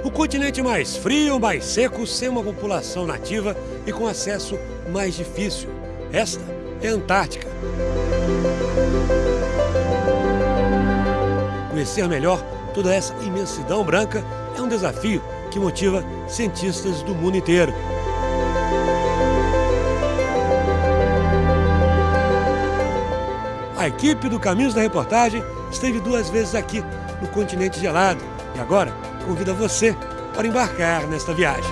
O continente mais frio, mais seco, sem uma população nativa e com acesso mais difícil. Esta é a Antártica. Conhecer melhor toda essa imensidão branca é um desafio que motiva cientistas do mundo inteiro. A equipe do Caminhos da Reportagem esteve 2 vezes aqui no continente gelado e agora convida você para embarcar nesta viagem.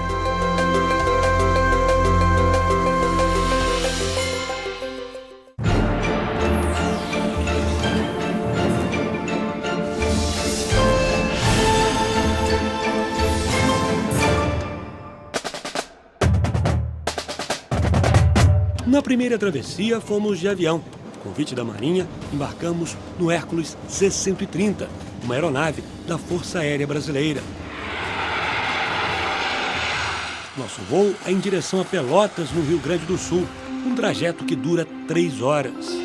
Na primeira travessia fomos de avião. Convite da Marinha, embarcamos no Hércules C-130, uma aeronave da Força Aérea Brasileira. Nosso voo é em direção a Pelotas, no Rio Grande do Sul, um trajeto que dura 3 horas.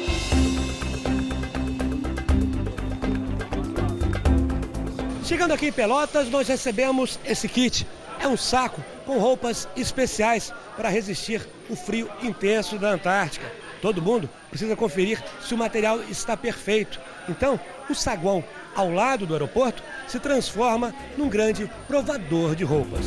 Chegando aqui em Pelotas, nós recebemos esse kit. É um saco com roupas especiais para resistir o frio intenso da Antártica. Todo mundo precisa conferir se o material está perfeito. Então, o saguão ao lado do aeroporto se transforma num grande provador de roupas.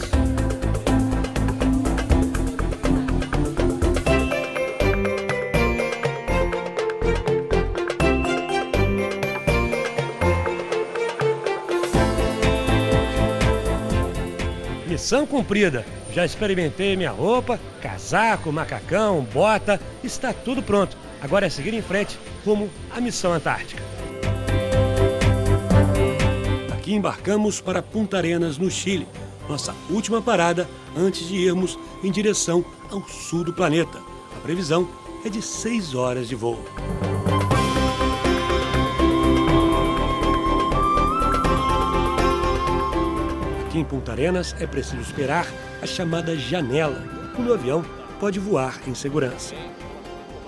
Missão cumprida. Já experimentei minha roupa, casaco, macacão, bota, está tudo pronto. Agora é seguir em frente rumo à Missão Antártica. Aqui embarcamos para Punta Arenas, no Chile, nossa última parada antes de irmos em direção ao sul do planeta. A previsão é de 6 horas de voo. Aqui em Punta Arenas é preciso esperar a chamada janela, quando o avião pode voar em segurança.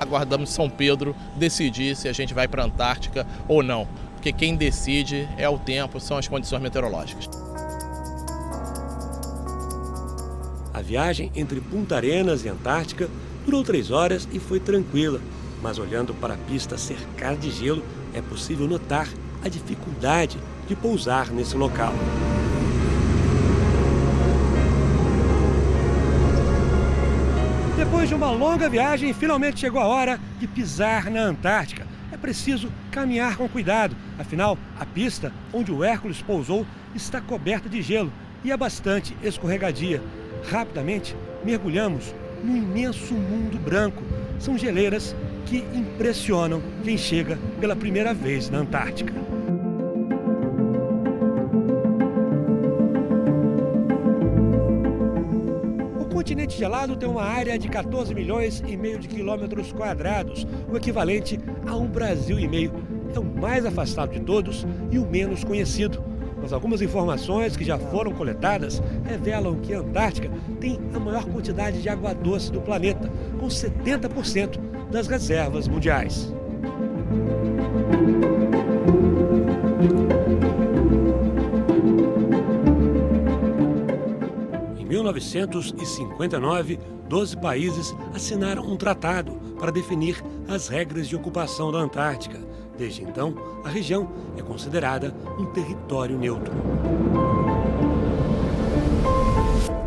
Aguardamos São Pedro decidir se a gente vai para a Antártica ou não, porque quem decide é o tempo, são as condições meteorológicas. A viagem entre Punta Arenas e Antártica durou 3 horas e foi tranquila, mas olhando para a pista cercada de gelo, é possível notar a dificuldade de pousar nesse local. Depois de uma longa viagem, finalmente chegou a hora de pisar na Antártica. É preciso caminhar com cuidado, afinal, a pista onde o Hércules pousou está coberta de gelo e é bastante escorregadia. Rapidamente, mergulhamos num imenso mundo branco. São geleiras que impressionam quem chega pela primeira vez na Antártica. O continente gelado tem uma área de 14 milhões e meio de quilômetros quadrados, o equivalente a um Brasil e meio. É o mais afastado de todos e o menos conhecido. Mas algumas informações que já foram coletadas revelam que a Antártica tem a maior quantidade de água doce do planeta, com 70% das reservas mundiais. Em 1959, 12 países assinaram um tratado para definir as regras de ocupação da Antártica. Desde então, a região é considerada um território neutro.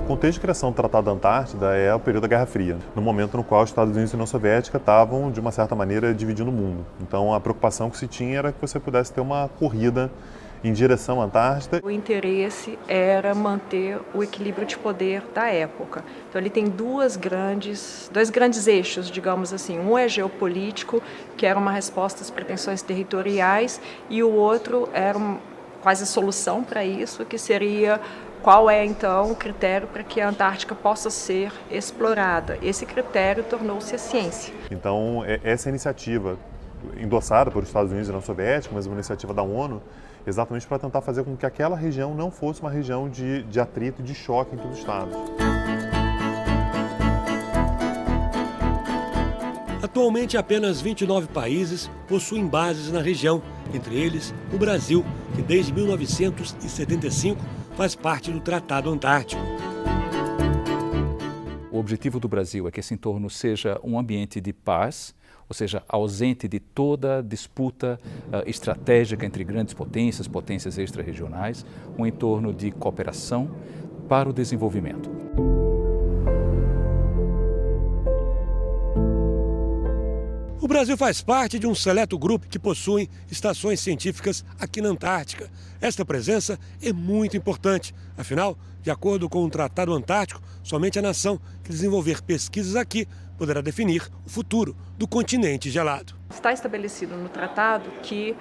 O contexto de criação do Tratado da Antártida é o período da Guerra Fria, no momento no qual os Estados Unidos e a União Soviética estavam, de uma certa maneira, dividindo o mundo. Então, a preocupação que se tinha era que você pudesse ter uma corrida em direção à Antártida. O interesse era manter o equilíbrio de poder da época. Então ele tem dois grandes eixos, digamos assim. Um é geopolítico, que era uma resposta às pretensões territoriais, e o outro era quase a solução para isso, que seria qual é então o critério para que a Antártica possa ser explorada. Esse critério tornou-se a ciência. Então essa iniciativa, endossada pelos Estados Unidos e a União Soviética, mas uma iniciativa da ONU, exatamente para tentar fazer com que aquela região não fosse uma região de atrito e de choque entre os estados. Atualmente, apenas 29 países possuem bases na região, entre eles o Brasil, que desde 1975 faz parte do Tratado Antártico. O objetivo do Brasil é que esse entorno seja um ambiente de paz, ou seja, ausente de toda disputa estratégica entre grandes potências, potências extra-regionais, um entorno de cooperação para o desenvolvimento. O Brasil faz parte de um seleto grupo que possui estações científicas aqui na Antártica. Esta presença é muito importante. Afinal, de acordo com o Tratado Antártico, somente a nação que desenvolver pesquisas aqui poderá definir o futuro do continente gelado. Está estabelecido no tratado que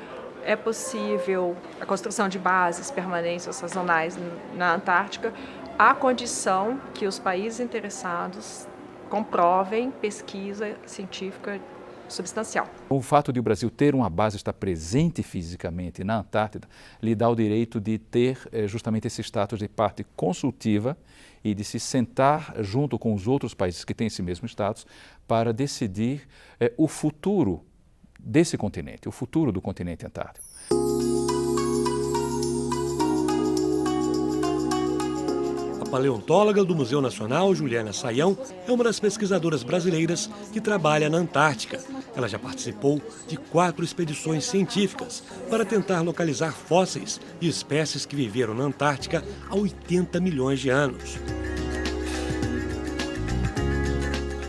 é possível a construção de bases permanentes ou sazonais na Antártica, à condição que os países interessados comprovem pesquisa científica substancial. O fato de o Brasil ter uma base, estar presente fisicamente na Antártida, lhe dá o direito de ter justamente esse status de parte consultiva e de se sentar junto com os outros países que têm esse mesmo status para decidir o futuro desse continente, o futuro do continente antártico. A paleontóloga do Museu Nacional, Juliana Saião, é uma das pesquisadoras brasileiras que trabalha na Antártica. Ela já participou de 4 expedições científicas para tentar localizar fósseis de espécies que viveram na Antártica há 80 milhões de anos.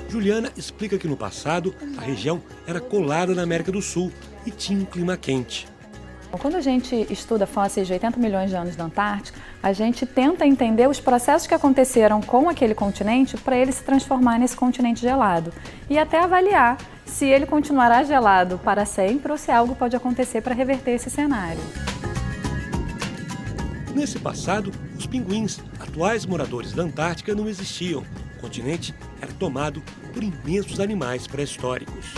Juliana explica que no passado a região era colada na América do Sul e tinha um clima quente. Quando a gente estuda fósseis de 80 milhões de anos da Antártica, a gente tenta entender os processos que aconteceram com aquele continente para ele se transformar nesse continente gelado e até avaliar se ele continuará gelado para sempre ou se algo pode acontecer para reverter esse cenário. Nesse passado, os pinguins, atuais moradores da Antártica, não existiam. O continente era tomado por imensos animais pré-históricos.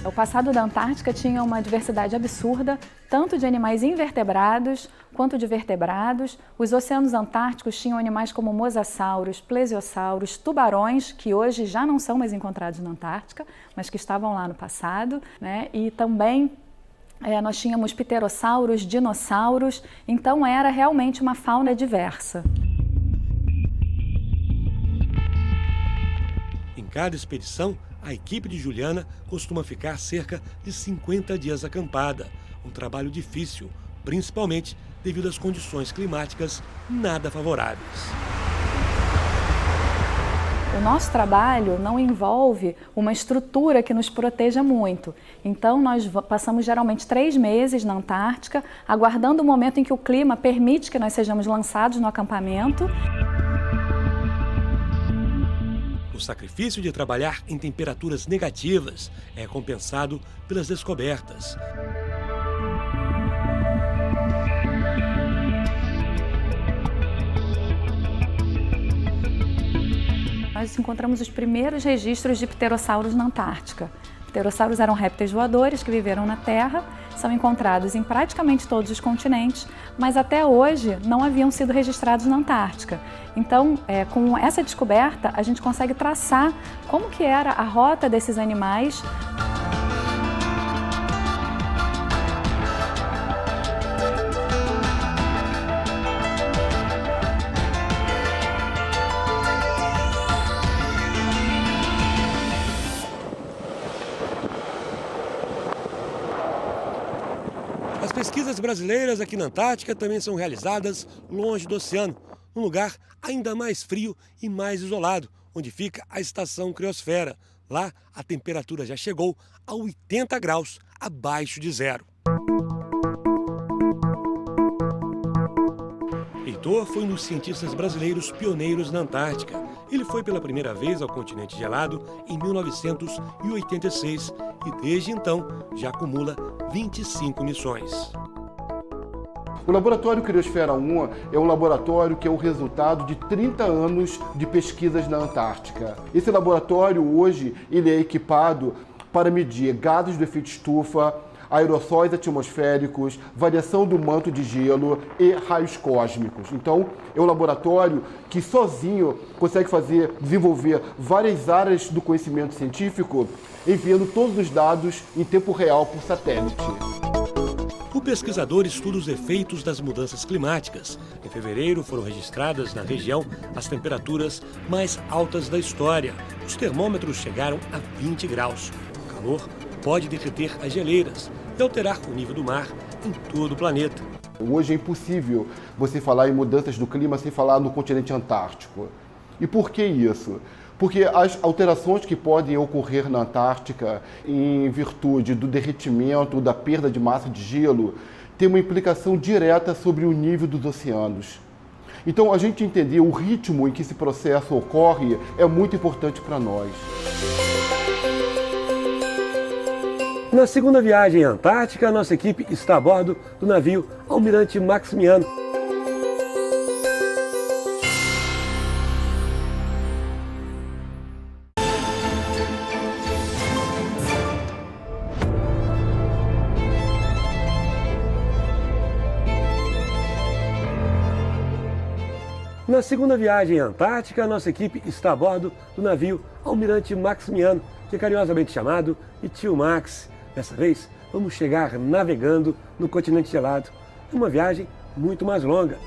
O passado da Antártica tinha uma diversidade absurda, tanto de animais invertebrados quanto de vertebrados. Os oceanos antárticos tinham animais como mosassauros, plesiosauros, tubarões, que hoje já não são mais encontrados na Antártica, mas que estavam lá no passado, né? E também nós tínhamos pterossauros, dinossauros, então era realmente uma fauna diversa. Em cada expedição, a equipe de Juliana costuma ficar cerca de 50 dias acampada. Um trabalho difícil, principalmente devido às condições climáticas nada favoráveis. O nosso trabalho não envolve uma estrutura que nos proteja muito. Então, nós passamos geralmente 3 meses na Antártica, aguardando o momento em que o clima permite que nós sejamos lançados no acampamento. O sacrifício de trabalhar em temperaturas negativas é compensado pelas descobertas. Nós encontramos os primeiros registros de pterossauros na Antártica. Pterossauros eram répteis voadores que viveram na Terra, são encontrados em praticamente todos os continentes, mas até hoje não haviam sido registrados na Antártica. Então, com essa descoberta, a gente consegue traçar como que era a rota desses animais. As pesquisas brasileiras aqui na Antártica também são realizadas longe do oceano, num lugar ainda mais frio e mais isolado, onde fica a estação Criosfera. Lá, a temperatura já chegou a 80 graus abaixo de zero. Heitor foi um dos cientistas brasileiros pioneiros na Antártica. Ele foi pela primeira vez ao continente gelado em 1986 e desde então já acumula 25 missões. O Laboratório Criosfera 1 é um laboratório que é o resultado de 30 anos de pesquisas na Antártica. Esse laboratório hoje ele é equipado para medir gases do efeito estufa, aerossóis atmosféricos, variação do manto de gelo e raios cósmicos. Então, é um laboratório que sozinho consegue desenvolver várias áreas do conhecimento científico, enviando todos os dados em tempo real por satélite. O pesquisador estuda os efeitos das mudanças climáticas. Em fevereiro foram registradas na região as temperaturas mais altas da história. Os termômetros chegaram a 20 graus. O calor pode derreter as geleiras e alterar o nível do mar em todo o planeta. Hoje é impossível você falar em mudanças do clima sem falar no continente antártico. E por que isso? Porque as alterações que podem ocorrer na Antártica em virtude do derretimento, da perda de massa de gelo, tem uma implicação direta sobre o nível dos oceanos. Então, a gente entender o ritmo em que esse processo ocorre é muito importante para nós. Na segunda viagem à Antártica, a nossa equipe está a bordo do navio Almirante Maximiano. Na segunda viagem à Antártica, a nossa equipe está a bordo do navio Almirante Maximiano, que é carinhosamente chamado de Tio Max. Dessa vez, vamos chegar navegando no continente gelado. É uma viagem muito mais longa.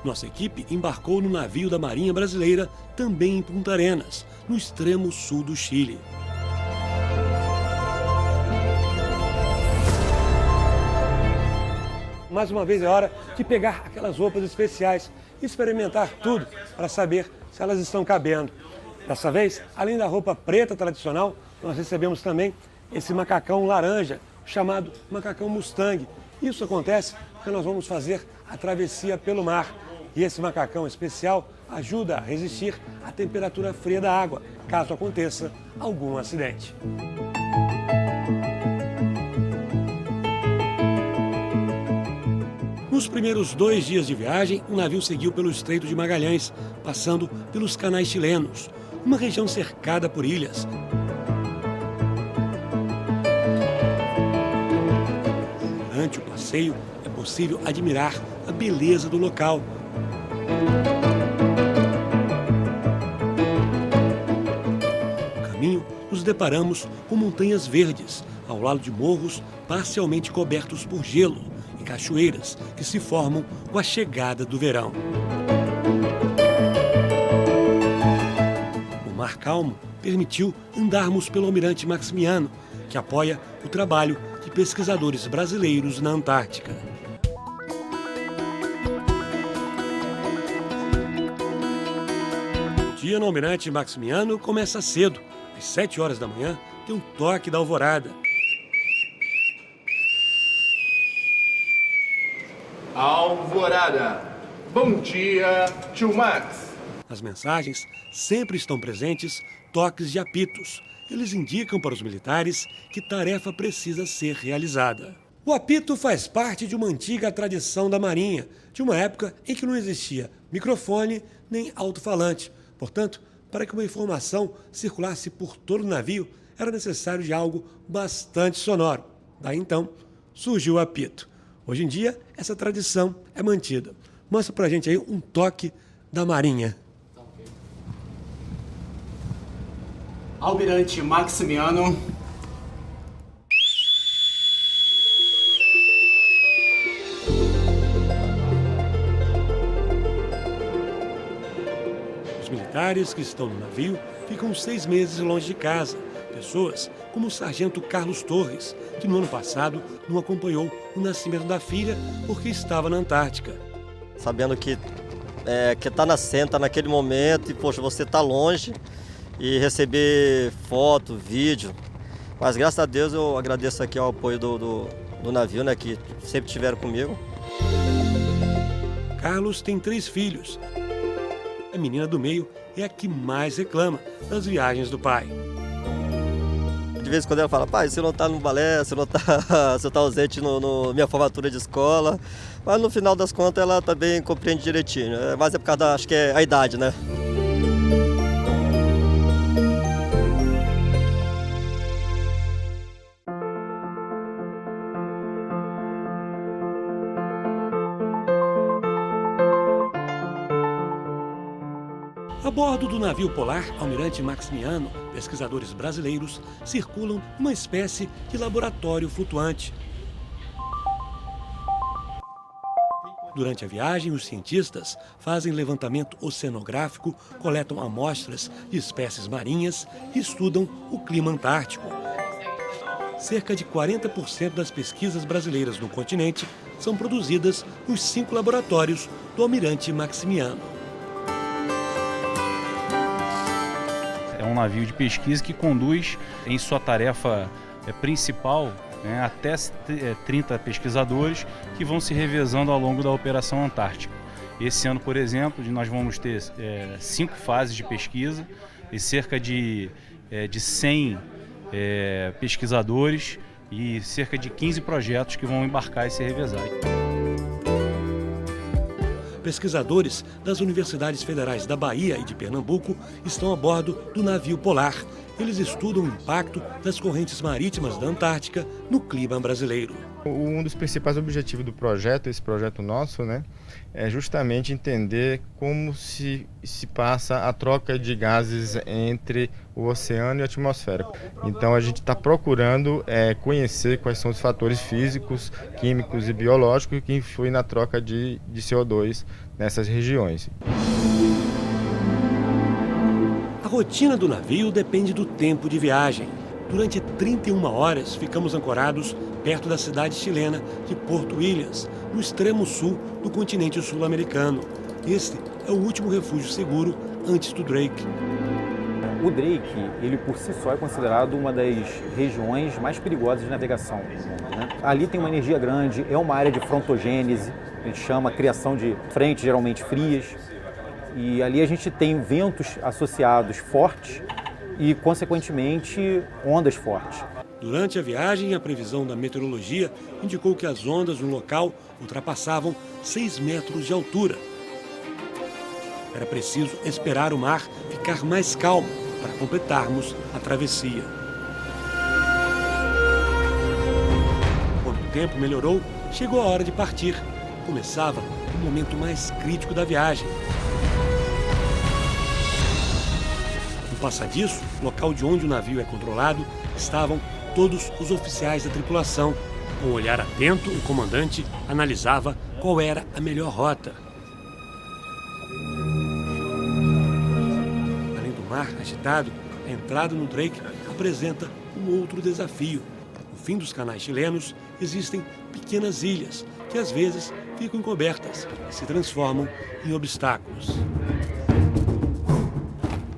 Nossa equipe embarcou no navio da Marinha Brasileira, também em Punta Arenas, no extremo sul do Chile. Mais uma vez é hora de pegar aquelas roupas especiais e experimentar tudo para saber se elas estão cabendo. Dessa vez, além da roupa preta tradicional, nós recebemos também esse macacão laranja, chamado macacão Mustang. Isso acontece porque nós vamos fazer a travessia pelo mar. E esse macacão especial ajuda a resistir à temperatura fria da água, caso aconteça algum acidente. Nos primeiros 2 dias de viagem, o navio seguiu pelo Estreito de Magalhães, passando pelos canais chilenos, uma região cercada por ilhas. Durante o passeio, é possível admirar a beleza do local. No caminho, nos deparamos com montanhas verdes, ao lado de morros parcialmente cobertos por gelo, e cachoeiras que se formam com a chegada do verão. O mar calmo permitiu andarmos pelo Almirante Maximiano, que apoia o trabalho de pesquisadores brasileiros na Antártica. O dia no Almirante Maximiano começa cedo. Às 7 horas da manhã tem um toque da alvorada. Alvorada. Bom dia, Tio Max. Nas mensagens sempre estão presentes toques de apitos. Eles indicam para os militares que tarefa precisa ser realizada. O apito faz parte de uma antiga tradição da Marinha, de uma época em que não existia microfone nem alto-falante. Portanto, para que uma informação circulasse por todo o navio, era necessário de algo bastante sonoro. Daí então surgiu o apito. Hoje em dia, essa tradição é mantida. Mostra pra gente aí um toque da Marinha. Almirante Maximiano. Os militares que estão no navio ficam 6 meses longe de casa. Pessoas como o sargento Carlos Torres, que no ano passado não acompanhou o nascimento da filha porque estava na Antártica. Sabendo que está nascendo, está naquele momento e, poxa, você está longe e receber foto, vídeo. Mas, graças a Deus, eu agradeço aqui ao apoio do navio, né, que sempre estiveram comigo. Carlos tem 3 filhos. A menina do meio é a que mais reclama das viagens do pai. De vez em quando ela fala, pai, você não está no balé, você está ausente na minha formatura de escola. Mas no final das contas ela também compreende direitinho. Mas é por causa acho que é a idade, né? navio polar Almirante Maximiano, pesquisadores brasileiros circulam numa espécie de laboratório flutuante. Durante a viagem, os cientistas fazem levantamento oceanográfico, coletam amostras de espécies marinhas e estudam o clima antártico. Cerca de 40% das pesquisas brasileiras no continente são produzidas nos 5 laboratórios do Almirante Maximiano. É um navio de pesquisa que conduz em sua tarefa principal até 30 pesquisadores que vão se revezando ao longo da Operação Antártica. Esse ano, por exemplo, nós vamos ter 5 fases de pesquisa e cerca de 100 pesquisadores e cerca de 15 projetos que vão embarcar e se revezar. Pesquisadores das universidades federais da Bahia e de Pernambuco estão a bordo do navio polar. Eles estudam o impacto das correntes marítimas da Antártica no clima brasileiro. Um dos principais objetivos do projeto, esse projeto nosso, é justamente entender como se passa a troca de gases entre o oceano e a atmosfera. Então a gente está procurando conhecer quais são os fatores físicos, químicos e biológicos que influem na troca de CO2 nessas regiões. A rotina do navio depende do tempo de viagem. Durante 31 horas ficamos ancorados perto da cidade chilena de Porto Williams, no extremo sul do continente sul-americano. Este é o último refúgio seguro antes do Drake. O Drake, ele por si só é considerado uma das regiões mais perigosas de navegação do mundo, Ali tem uma energia grande, é uma área de frontogênese, a gente chama criação de frentes geralmente frias, e ali a gente tem ventos associados fortes e, consequentemente, ondas fortes. Durante a viagem, a previsão da meteorologia indicou que as ondas no local ultrapassavam 6 metros de altura. Era preciso esperar o mar ficar mais calmo para completarmos a travessia. Quando o tempo melhorou, chegou a hora de partir. Começava o momento mais crítico da viagem. No passadiço, local de onde o navio é controlado, estavam todos os oficiais da tripulação. Com um olhar atento, o comandante analisava qual era a melhor rota. Além do mar agitado, a entrada no Drake apresenta um outro desafio. No fim dos canais chilenos, existem pequenas ilhas que às vezes ficam encobertas e se transformam em obstáculos.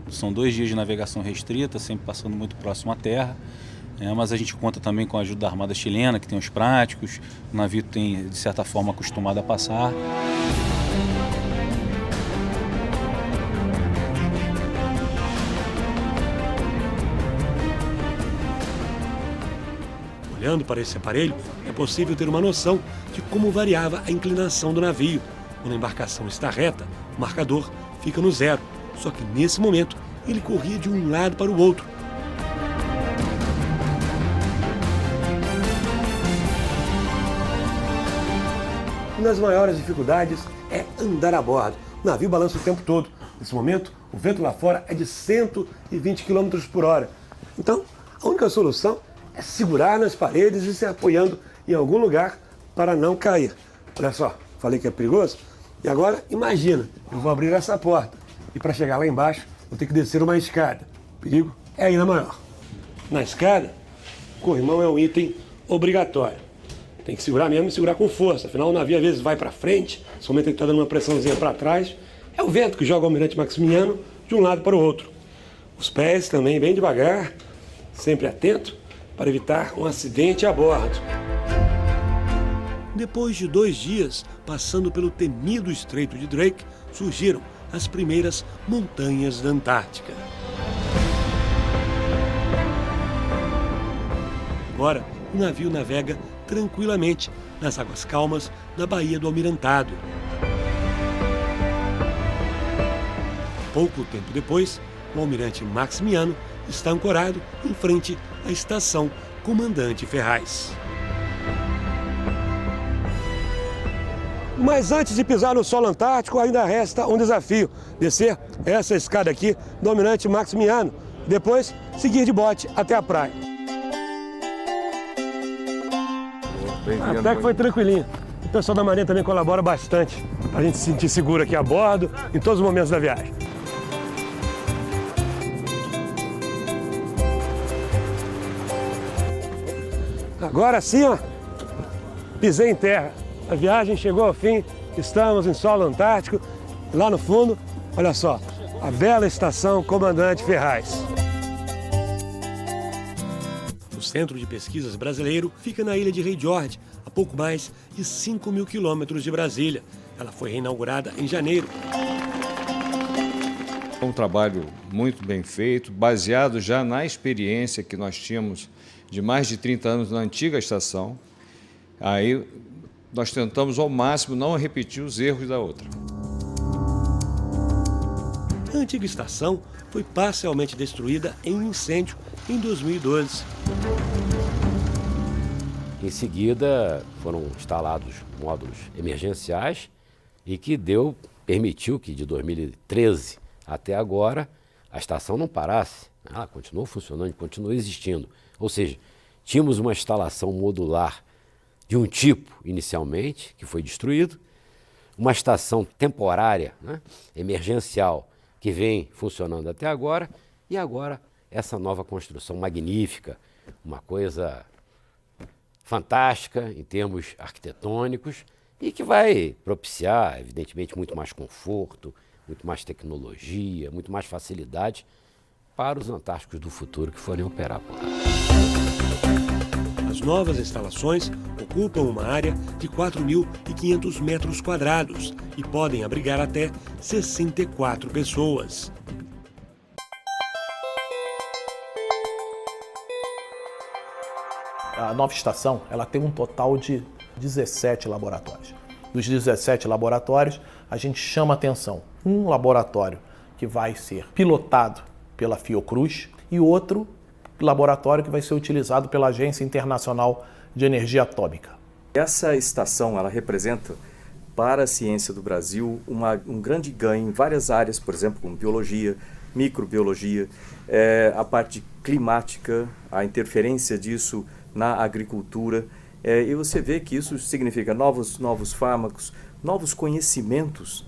São 2 dias de navegação restrita, sempre passando muito próximo à terra, mas a gente conta também com a ajuda da Armada Chilena, que tem os práticos, o navio tem, de certa forma, acostumado a passar. Olhando para esse aparelho, é possível ter uma noção de como variava a inclinação do navio. Quando a embarcação está reta, o marcador fica no 0. Só que nesse momento, ele corria de um lado para o outro. Uma das maiores dificuldades é andar a bordo. O navio balança o tempo todo. Nesse momento, o vento lá fora é de 120 km por hora. Então, a única solução é segurar nas paredes e se apoiando em algum lugar para não cair. Olha só, falei que é perigoso? E agora, imagina, eu vou abrir essa porta e para chegar lá embaixo, vou ter que descer uma escada. O perigo é ainda maior. Na escada, o corrimão é um item obrigatório. Tem que segurar mesmo e segurar com força. Afinal, o navio às vezes vai para frente, somente ele está dando uma pressãozinha para trás. É o vento que joga o Almirante Maximiano de um lado para o outro. Os pés também bem devagar, sempre atento, para evitar um acidente a bordo. Depois de 2 dias passando pelo temido Estreito de Drake, surgiram as primeiras montanhas da Antártica. Agora, o navio navega tranquilamente nas águas calmas da Baía do Almirantado. Pouco tempo depois, o Almirante Maximiano está ancorado em frente à estação Comandante Ferraz. Mas antes de pisar no solo antártico, ainda resta um desafio: descer essa escada aqui do Almirante Maximiano, depois seguir de bote até a praia. Até que foi tranquilinho. O pessoal da Marinha também colabora bastante para a gente se sentir seguro aqui a bordo, em todos os momentos da viagem. Agora sim, ó, pisei em terra. A viagem chegou ao fim, estamos em solo antártico. Lá no fundo, olha só, a bela estação Comandante Ferraz. O Centro de Pesquisas Brasileiro fica na ilha de Rei George, a pouco mais de 5.000 quilômetros de Brasília. Ela foi reinaugurada em janeiro. É um trabalho muito bem feito, baseado já na experiência que nós tínhamos de mais de 30 anos na antiga estação. Aí nós tentamos ao máximo não repetir os erros da outra. A antiga estação foi parcialmente destruída em um incêndio em 2012. Em seguida, foram instalados módulos emergenciais e que permitiu que de 2013 até agora a estação não parasse. Ela continuou funcionando, continuou existindo. Ou seja, tínhamos uma instalação modular de um tipo inicialmente, que foi destruído, uma estação temporária, emergencial, que vem funcionando até agora, e agora essa nova construção magnífica, uma coisa fantástica em termos arquitetônicos e que vai propiciar, evidentemente, muito mais conforto, muito mais tecnologia, muito mais facilidade para os antárticos do futuro que forem operar por lá. As novas instalações ocupam uma área de 4.500 metros quadrados e podem abrigar até 64 pessoas. A nova estação ela tem um total de 17 laboratórios. Dos 17 laboratórios, a gente chama atenção. Um laboratório que vai ser pilotado pela Fiocruz e outro laboratório que vai ser utilizado pela Agência Internacional de Energia Atômica. Essa estação ela representa para a ciência do Brasil um grande ganho em várias áreas, por exemplo, como biologia, microbiologia, a parte climática, a interferência disso na agricultura. E você vê que isso significa novos fármacos, novos conhecimentos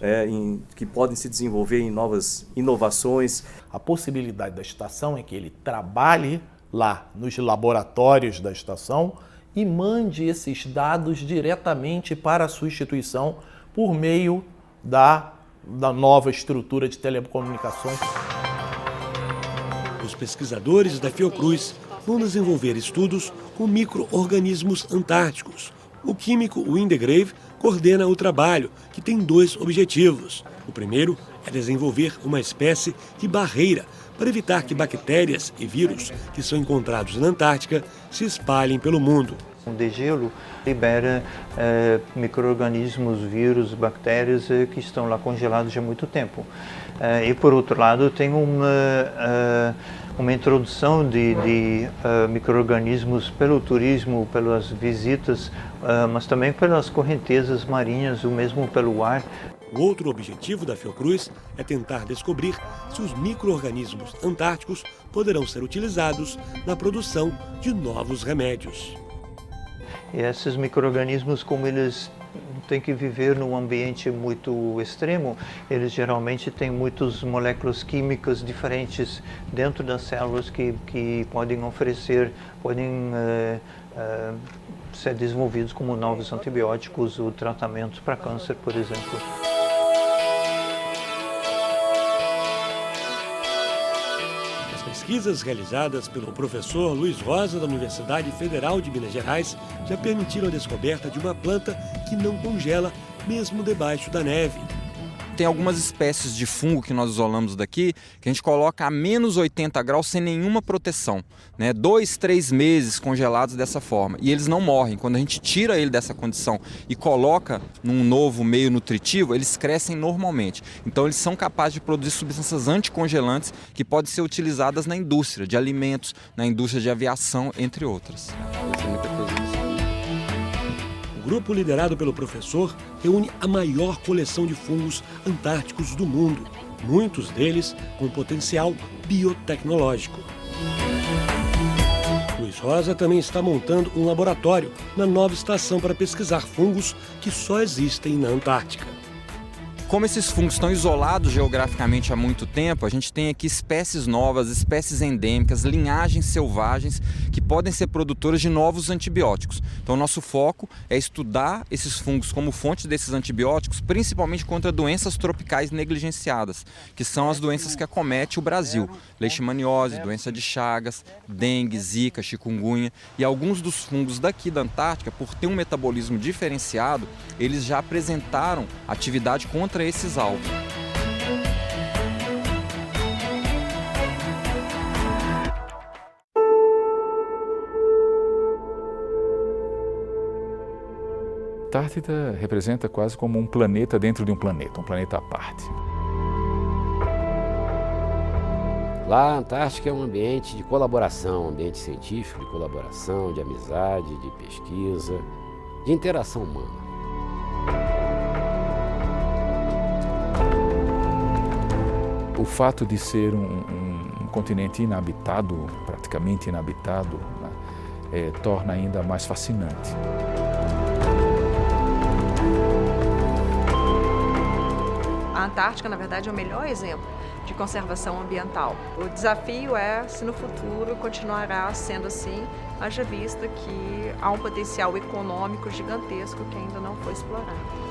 que podem se desenvolver em novas inovações. A possibilidade da estação é que ele trabalhe lá nos laboratórios da estação e mande esses dados diretamente para a sua instituição por meio da nova estrutura de telecomunicações. Os pesquisadores da Fiocruz vão desenvolver estudos com micro-organismos antárticos. O químico Windegrave coordena o trabalho, que tem 2 objetivos. O primeiro é desenvolver uma espécie de barreira para evitar que bactérias e vírus que são encontrados na Antártica se espalhem pelo mundo. O degelo libera micro-organismos, vírus, bactérias que estão lá congelados há muito tempo. E por outro lado tem uma introdução de micro-organismos pelo turismo, pelas visitas, mas também pelas correntezas marinhas, ou mesmo pelo ar. O outro objetivo da Fiocruz é tentar descobrir se os micro-organismos antárticos poderão ser utilizados na produção de novos remédios. E esses micro-organismos, como eles têm que viver num ambiente muito extremo, eles geralmente têm muitas moléculas químicas diferentes dentro das células que podem ser desenvolvidos como novos antibióticos ou tratamentos para câncer, por exemplo. Pesquisas realizadas pelo professor Luiz Rosa da Universidade Federal de Minas Gerais já permitiram a descoberta de uma planta que não congela mesmo debaixo da neve. Tem algumas espécies de fungo que nós isolamos daqui, que a gente coloca a menos 80 graus sem nenhuma proteção, 2, 3 meses congelados dessa forma, e eles não morrem. Quando a gente tira ele dessa condição e coloca num novo meio nutritivo, eles crescem normalmente. Então eles são capazes de produzir substâncias anticongelantes que podem ser utilizadas na indústria de alimentos, na indústria de aviação, entre outras. grupo liderado pelo professor reúne a maior coleção de fungos antárticos do mundo, muitos deles com potencial biotecnológico. Luiz Rosa também está montando um laboratório na nova estação para pesquisar fungos que só existem na Antártica. Como esses fungos estão isolados geograficamente há muito tempo, a gente tem aqui espécies novas, espécies endêmicas, linhagens selvagens que podem ser produtoras de novos antibióticos. Então, nosso foco é estudar esses fungos como fonte desses antibióticos, principalmente contra doenças tropicais negligenciadas, que são as doenças que acometem o Brasil. Leishmaniose, doença de Chagas, dengue, zika, chikungunya. E alguns dos fungos daqui da Antártica, por ter um metabolismo diferenciado, eles já apresentaram atividade contra esses alvos. A Antártida representa quase como um planeta dentro de um planeta à parte. Lá a Antártica é um ambiente de colaboração, um ambiente científico, de colaboração, de amizade, de pesquisa, de interação humana. O fato de ser um continente inabitado, praticamente inabitado, né, torna ainda mais fascinante. A Antártica, na verdade, é o melhor exemplo de conservação ambiental. O desafio é se no futuro continuará sendo assim, haja vista que há um potencial econômico gigantesco que ainda não foi explorado.